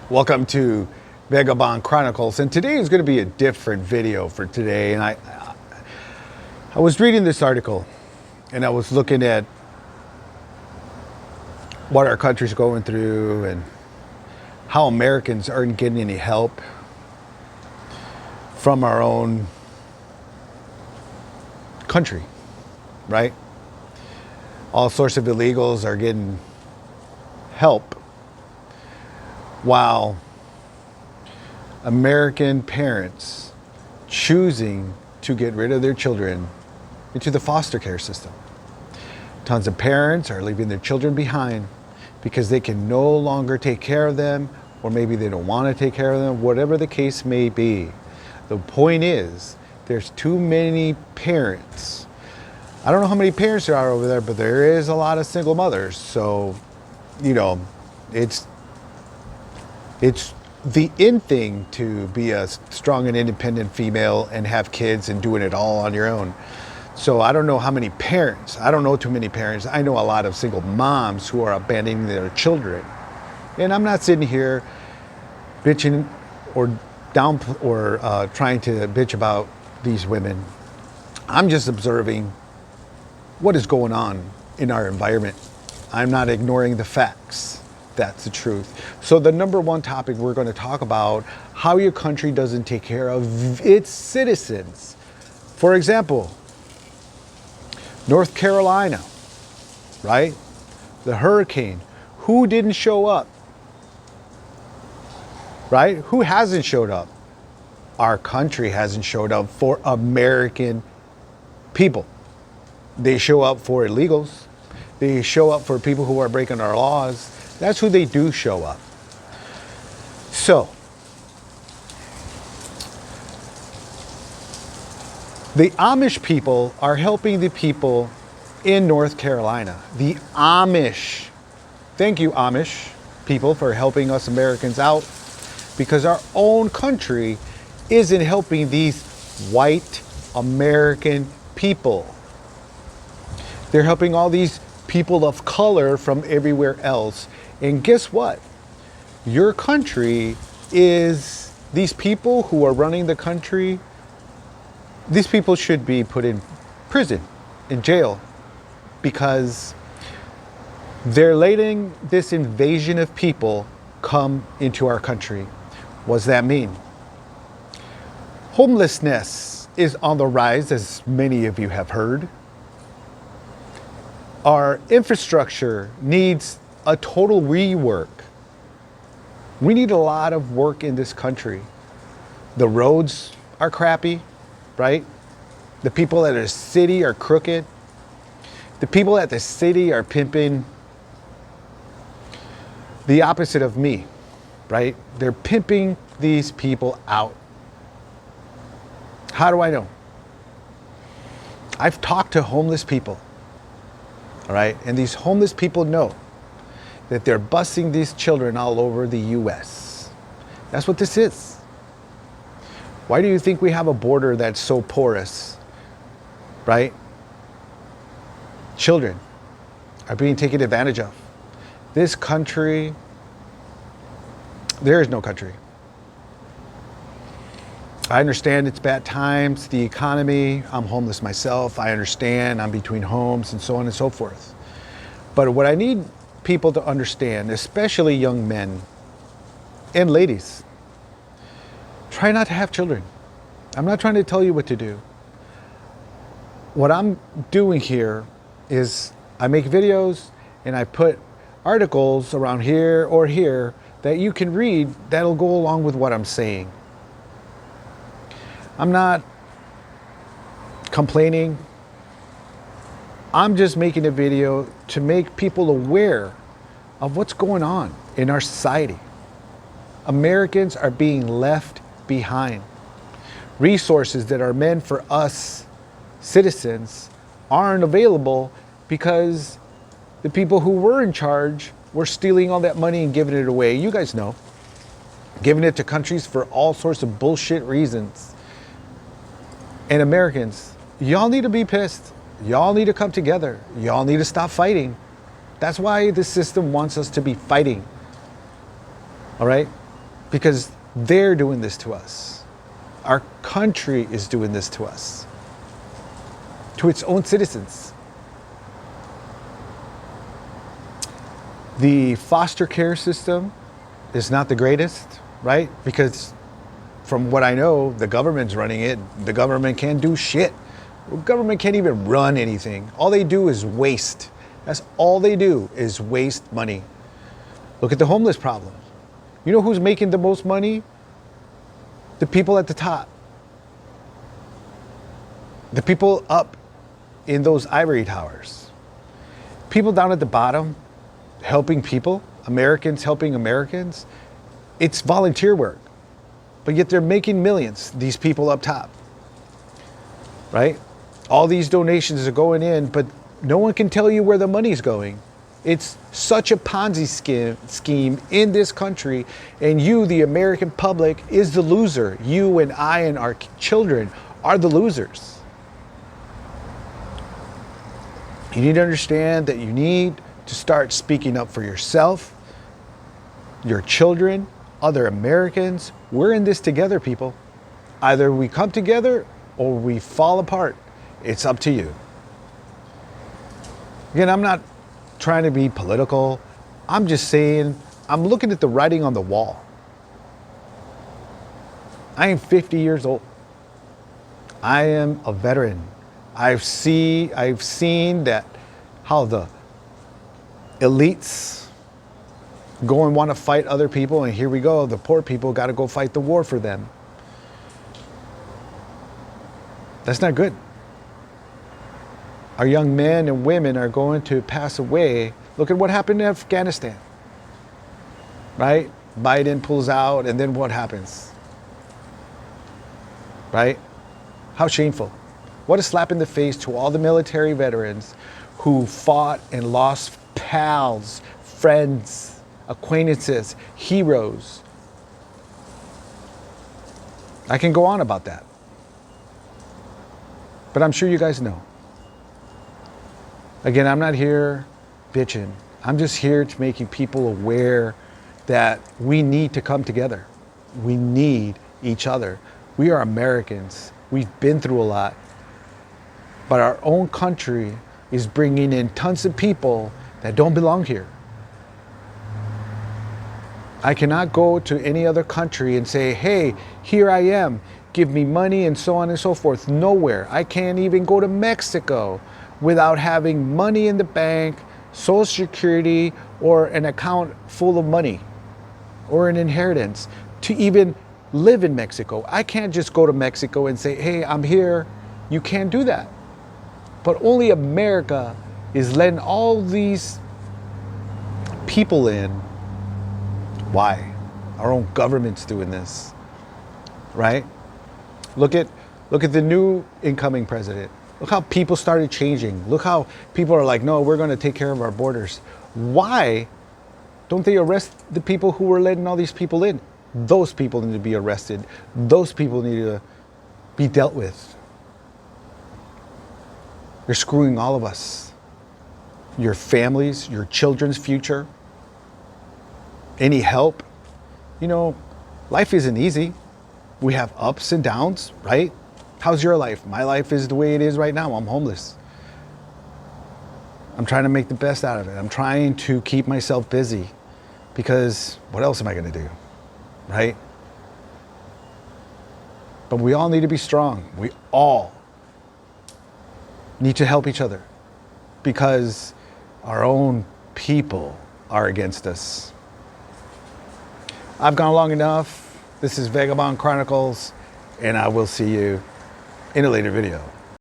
Welcome to Veg-a-bond Chronicles, and today is going to be a different video for today. And I was reading this article, and I was looking at what our country's going through and how Americans aren't getting any help from our own country, right? All sorts of illegals are getting help, while American parents choosing to get rid of their children into the foster care system. Tons of parents are leaving their children behind because they can no longer take care of them, or maybe they don't want to take care of them, whatever the case may be. The point is, there's too many parents. I don't know how many parents there are over there, but there is a lot of single mothers. So, you know, it's the in thing to be a strong and independent female and have kids and doing it all on your own. So I don't know how many parents. I don't know too many parents. I know a lot of single moms who are abandoning their children. And I'm not sitting here bitching or trying to bitch about these women. I'm just observing what is going on in our environment. I'm not ignoring the facts. That's the truth. So the number one topic we're going to talk about, how your country doesn't take care of its citizens. For example, North Carolina, right? The hurricane. Who didn't show up? Right? Who hasn't showed up? Our country hasn't showed up for American people. They show up for illegals. They show up for people who are breaking our laws. That's who they do show up. So, the Amish people are helping the people in North Carolina. The Amish. Thank you, Amish people, for helping us Americans out, because our own country isn't helping these white American people. They're helping all these people of color from everywhere else. And guess what? Your country is, these people who are running the country, these people should be put in prison, in jail, because they're letting this invasion of people come into our country. What does that mean? Homelessness is on the rise, as many of you have heard. Our infrastructure needs a total rework. We need a lot of work in this country. The roads are crappy, right? The people at the city are crooked. The people at the city are pimping the opposite of me, right? They're pimping these people out. How do I know? I've talked to homeless people, all right? And these homeless people know that they're busing these children all over the US. That's what this is. Why do you think we have a border that's so porous, right? Children are being taken advantage of. This country, there is no country. I understand it's bad times, the economy. I'm homeless myself. I understand I'm between homes and so on and so forth. But what I need people to understand, especially young men and ladies, try not to have children. I'm not trying to tell you what to do. What I'm doing here is I make videos and I put articles around here or here that you can read that'll go along with what I'm saying. I'm not complaining. I'm just making a video to make people aware of what's going on in our society. Americans are being left behind. Resources that are meant for us citizens aren't available because the people who were in charge were stealing all that money and giving it away. You guys know. Giving it to countries for all sorts of bullshit reasons. And Americans, y'all need to be pissed. Y'all need to come together. Y'all need to stop fighting. That's why the system wants us to be fighting. All right? because they're doing this to us. Our country is doing this to us, to its own citizens. The foster care system is not the greatest, right? Because from what I know, the government's running it. The government can't do shit. The government can't even run anything. All they do is waste. That's all they do is waste money. Look at the homeless problem. You know who's making the most money? The people at the top. The people up in those ivory towers. People down at the bottom helping people, Americans helping Americans. It's volunteer work. But yet they're making millions, these people up top. Right? All these donations are going in, but no one can tell you where the money's going. It's such a Ponzi scheme in this country, and you, the American public, is the loser. You and I and our children are the losers. You need to understand that you need to start speaking up for yourself, your children, other Americans. We're in this together, people. Either we come together or we fall apart. It's up to you. Again, I'm not trying to be political. I'm just saying, I'm looking at the writing on the wall. I am 50 years old. I am a veteran. I've seen that how the elites go and want to fight other people, and here we go, the poor people got to go fight the war for them. That's not good. Our young men and women are going to pass away. Look at what happened in Afghanistan, right? Biden pulls out, and then what happens, right? How shameful. What a slap in the face to all the military veterans who fought and lost pals, friends, acquaintances, heroes. I can go on about that, but I'm sure you guys know. Again, I'm not here bitching. I'm just here to making people aware that we need to come together. We need each other. We are Americans. We've been through a lot. But our own country is bringing in tons of people that don't belong here. I cannot go to any other country and say, hey, here I am, give me money and so on and so forth. Nowhere. I can't even go to Mexico without having money in the bank, Social Security, or an account full of money, or an inheritance to even live in Mexico. I can't just go to Mexico and say, hey, I'm here. You can't do that. But only America is letting all these people in. Why? Our own government's doing this, right? Look at the new incoming president. Look how people started changing. Look how people are like, no, we're going to take care of our borders. Why don't they arrest the people who were letting all these people in? Those people need to be arrested. Those people need to be dealt with. You're screwing all of us. Your families, your children's future. Any help. You know, life isn't easy. We have ups and downs, right? How's your life? My life is the way it is right now. I'm homeless. I'm trying to make the best out of it. I'm trying to keep myself busy because what else am I going to do, right? But we all need to be strong. We all need to help each other because our own people are against us. I've gone long enough. This is Veg-a-bond Chronicles, and I will see you in a later video.